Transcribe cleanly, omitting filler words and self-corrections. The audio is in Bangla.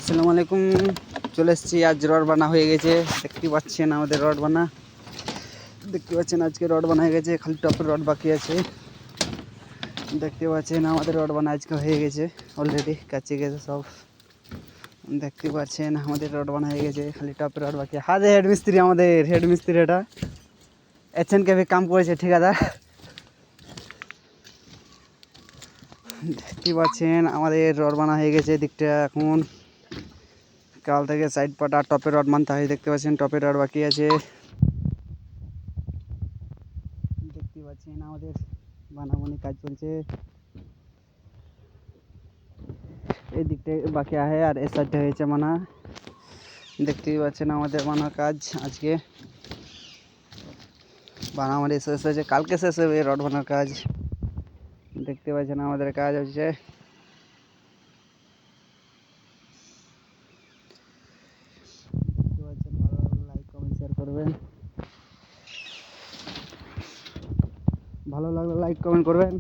আসসালামু আলাইকুম। চলে এসেছি, আজ রড বানা হয়ে গেছে। দেখতে পাচ্ছেন আমাদের রড বানা, দেখতে পাচ্ছেন আজকে রড বানা হয়ে গেছে, খালি টপের রড বাকি আছে। দেখতে পাচ্ছেন আমাদের রড বানা আজকে হয়ে গেছে, অলরেডি কাছে গেছে সব। দেখতে পাচ্ছেন আমাদের রড বানা হয়ে গেছে, খালি টপের রড বাকি। হ্যাঁ, হেড মিস্ত্রি, আমাদের হেড মিস্ত্রি এটা এচএন কে কাম করেছে ঠিকাদার। দেখতে পাচ্ছেন আমাদের রড বানা হয়ে গেছে দিকটা। এখন কাল থেকে সাইড পাটা টপের রড মানতে হয়। দেখতে পাচ্ছেন টপের রড বাকি আছে। দেখতে পাচ্ছেন আমাদের বানাবানি কাজ চলছে, এই দিকটা বাকি আছে আর এই সাইডটা হয়েছে মানা। দেখতেই পাচ্ছেন আমাদের বানা কাজ আজকে বানাবানি শেষ হয়েছে, কালকে শেষ হবে রড বানার কাজ। দেখতে পাচ্ছেন আমাদের কাজ হচ্ছে। দেখতে পাচ্ছেন, ভালো লাগলে লাইক কমেন্ট শেয়ার করবেন, ভালো লাগলে লাইক কমেন্ট করবেন।